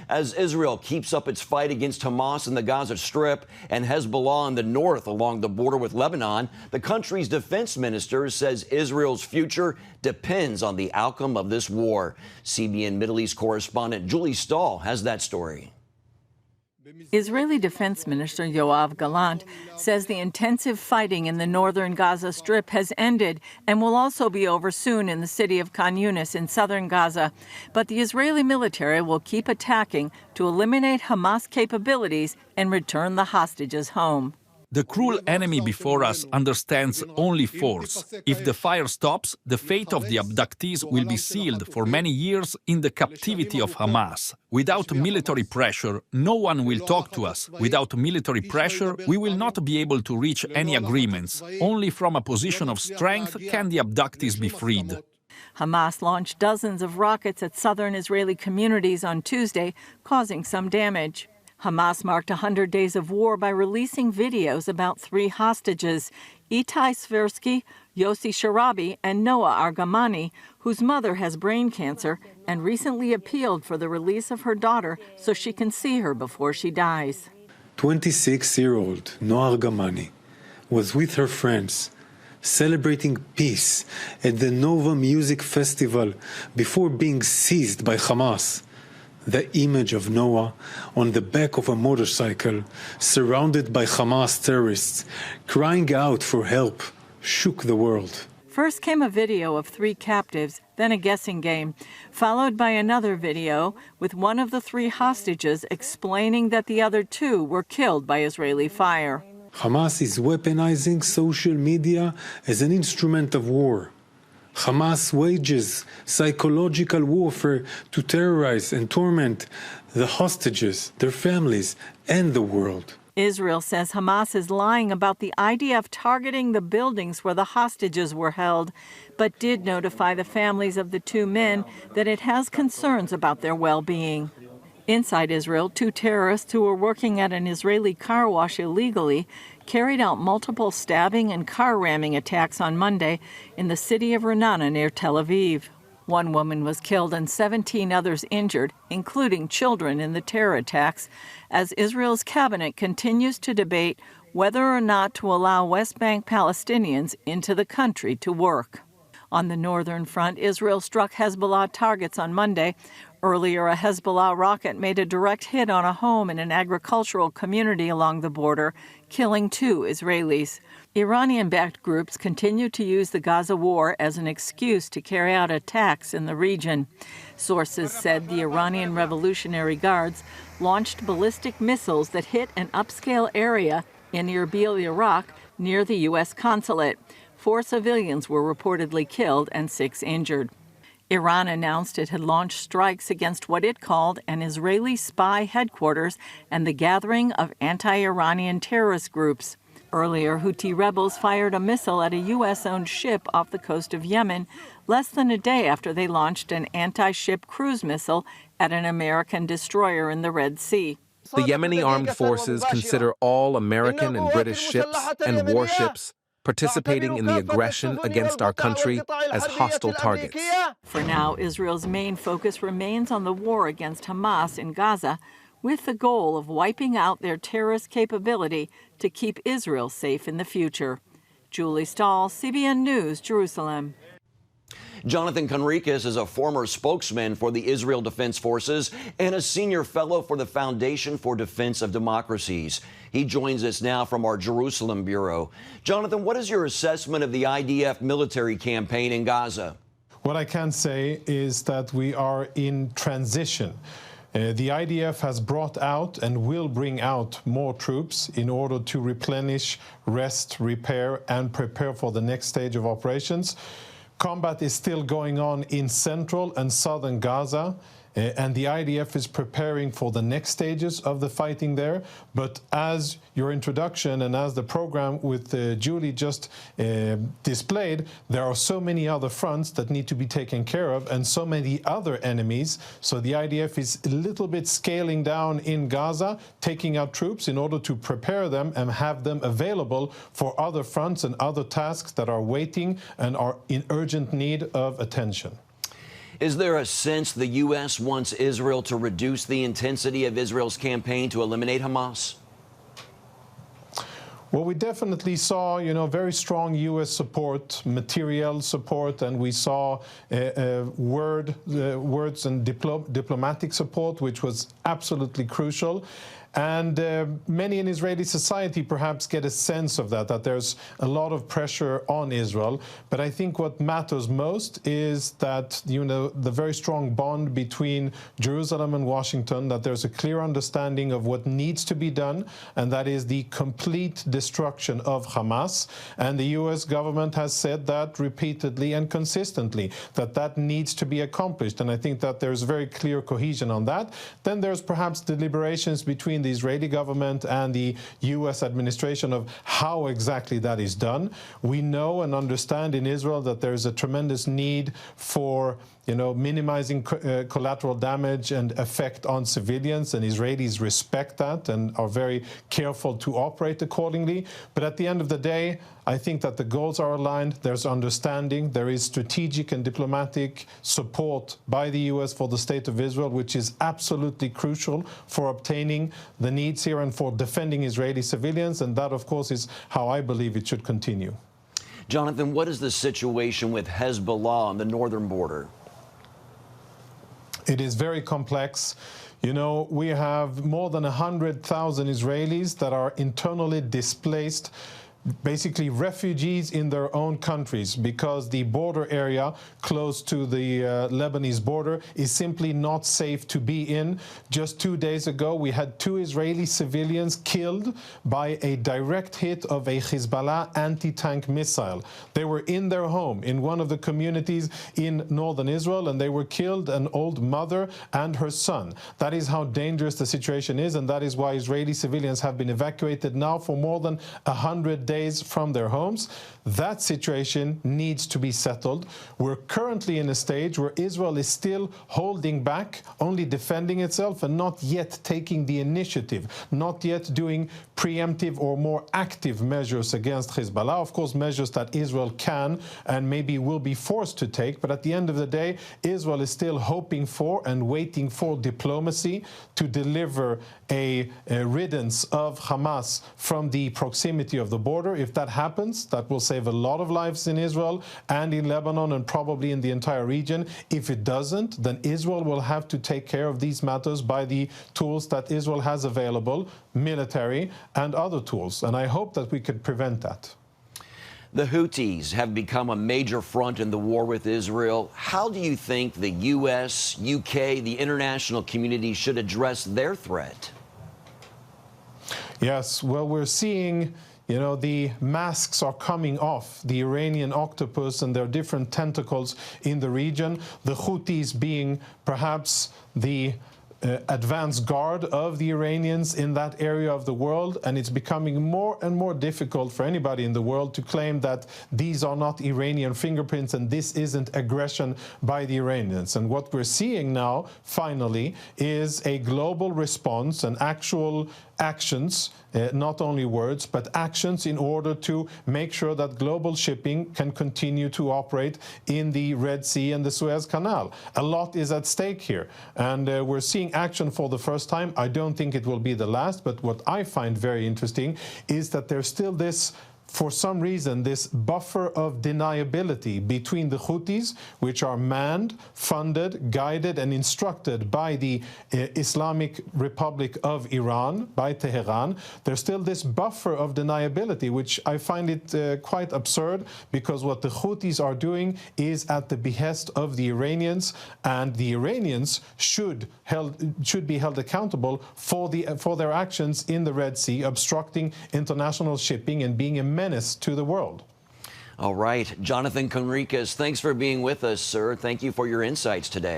as Israel keeps up its fight against Hamas in the Gaza Strip and Hezbollah in the north along the border with Lebanon. The country's defense minister says Israel's future depends on the outcome of this war. CBN Middle East correspondent Julie Stahl has that story. Israeli Defense Minister Yoav Gallant says the intensive fighting in the northern Gaza Strip has ended and will also be over soon in the city of Khan Younis in southern Gaza. But the Israeli military will keep attacking to eliminate Hamas capabilities and return the hostages home. The cruel enemy before us understands only force. If the fire stops, the fate of the abductees will be sealed for many years in the captivity of Hamas. Without military pressure, no one will talk to us. Without military pressure, we will not be able to reach any agreements. Only from a position of strength can the abductees be freed. Hamas launched dozens of rockets at southern Israeli communities on Tuesday, causing some damage. Hamas marked 100 days of war by releasing videos about 3 hostages, Itai Sversky, Yossi Sharabi, and Noah Argamani, whose mother has brain cancer and recently appealed for the release of her daughter so she can see her before she dies. 26-year-old Noah Argamani was with her friends celebrating peace at the Nova Music Festival before being seized by Hamas. The image of Noah on the back of a motorcycle, surrounded by Hamas terrorists, crying out for help, shook the world. First came a video of 3 captives, then a guessing game, followed by another video with one of the 3 hostages explaining that the other 2 were killed by Israeli fire. Hamas is weaponizing social media as an instrument of war. Hamas wages psychological warfare to terrorize and torment the hostages, their families, and the world. Israel says Hamas is lying about the IDF targeting the buildings where the hostages were held, but did notify the families of the 2 men that it has concerns about their well-being. Inside Israel, 2 terrorists who were working at an Israeli car wash illegally carried out multiple stabbing and car ramming attacks on Monday in the city of Ra'anana near Tel Aviv. 1 woman was killed and 17 others injured, including children in the terror attacks, as Israel's cabinet continues to debate whether or not to allow West Bank Palestinians into the country to work. On the northern front, Israel struck Hezbollah targets on Monday. Earlier, a Hezbollah rocket made a direct hit on a home in an agricultural community along the border, killing 2 Israelis. Iranian-backed groups continue to use the Gaza war as an excuse to carry out attacks in the region. Sources said the Iranian Revolutionary Guards launched ballistic missiles that hit an upscale area in Erbil, Iraq, near the U.S. consulate. 4 civilians were reportedly killed and 6 injured. Iran announced it had launched strikes against what it called an Israeli spy headquarters and the gathering of anti-Iranian terrorist groups. Earlier, Houthi rebels fired a missile at a U.S.-owned ship off the coast of Yemen, less than a day after they launched an anti-ship cruise missile at an American destroyer in the Red Sea. The Yemeni armed forces consider all American and British ships and warships participating in the aggression against our country as hostile targets. For now, Israel's main focus remains on the war against Hamas in Gaza, with the goal of wiping out their terrorist capability to keep Israel safe in the future. Julie Stahl, CBN News, Jerusalem. Jonathan Conricus is a former spokesman for the Israel Defense Forces and a senior fellow for the Foundation for Defense of Democracies. He joins us now from our Jerusalem bureau. Jonathan, what is your assessment of the IDF military campaign in Gaza? What I can say is that we are in transition. The IDF has brought out and will bring out more troops in order to replenish, rest, repair, and prepare for the next stage of operations. Combat is still going on in central and southern Gaza, and the IDF is preparing for the next stages of the fighting there. But as your introduction and as the program with Julie just displayed, there are so many other fronts that need to be taken care of and so many other enemies. So the IDF is a little bit scaling down in Gaza, taking out troops in order to prepare them and have them available for other fronts and other tasks that are waiting and are in urgent need of attention. Is there a sense the U.S. wants Israel to reduce the intensity of Israel's campaign to eliminate Hamas? Well, we definitely saw, very strong U.S. support, material support, and we saw words and diplomatic support, which was absolutely crucial. And many in Israeli society perhaps get a sense of that there's a lot of pressure on Israel. But I think what matters most is that, the very strong bond between Jerusalem and Washington, that there's a clear understanding of what needs to be done, and that is the complete destruction of Hamas. And the U.S. government has said that repeatedly and consistently, that needs to be accomplished. And I think that there's very clear cohesion on that. Then there's perhaps deliberations between the Israeli government and the U.S. administration of how exactly that is done. We know and understand in Israel that there is a tremendous need for minimizing collateral damage and effect on civilians, and Israelis respect that and are very careful to operate accordingly. But at the end of the day, I think that the goals are aligned, there's understanding, there is strategic and diplomatic support by the U.S. for the state of Israel, which is absolutely crucial for obtaining the needs here and for defending Israeli civilians, and that, of course, is how I believe it should continue. Jonathan, what is the situation with Hezbollah on the northern border? It is very complex. We have more than 100,000 Israelis that are internally displaced, basically refugees in their own countries, because the border area close to the Lebanese border is simply not safe to be in. Just 2 days ago, we had 2 Israeli civilians killed by a direct hit of a Hezbollah anti-tank missile. They were in their home in one of the communities in northern Israel, and they were killed, an old mother and her son. That is how dangerous the situation is, and that is why Israeli civilians have been evacuated now for more than 100 days from their homes. That situation needs to be settled. We're currently in a stage where Israel is still holding back, only defending itself and not yet taking the initiative, not yet doing preemptive or more active measures against Hezbollah. Of course, measures that Israel can and maybe will be forced to take, but at the end of the day, Israel is still hoping for and waiting for diplomacy to deliver a riddance of Hamas from the proximity of the border. If that happens, that will save a lot of lives in Israel and in Lebanon and probably in the entire region. If it doesn't, then Israel will have to take care of these matters by the tools that Israel has available, military and other tools. And I hope that we could prevent that. The Houthis have become a major front in the war with Israel. How do you think the U.S., UK, the international community should address their threat? Yes, well, we're seeing the masks are coming off the Iranian octopus and their different tentacles in the region. The Houthis being perhaps the advanced guard of the Iranians in that area of the world, and it's becoming more and more difficult for anybody in the world to claim that these are not Iranian fingerprints and this isn't aggression by the Iranians. And what we're seeing now, finally, is a global response and actual actions, not only words, but actions in order to make sure that global shipping can continue to operate in the Red Sea and the Suez Canal. A lot is at stake here, and we're seeing action for the first time. I don't think it will be the last, but what I find very interesting is that there's still this, for some reason, this buffer of deniability between the Houthis, which are manned, funded, guided, and instructed by the Islamic Republic of Iran, by Tehran. There's still this buffer of deniability, which I find it quite absurd, because what the Houthis are doing is at the behest of the Iranians, and the Iranians should be held accountable for their actions in the Red Sea, obstructing international shipping and being a menace to the world. All right. Jonathan Conriquez, thanks for being with us, sir. Thank you for your insights today.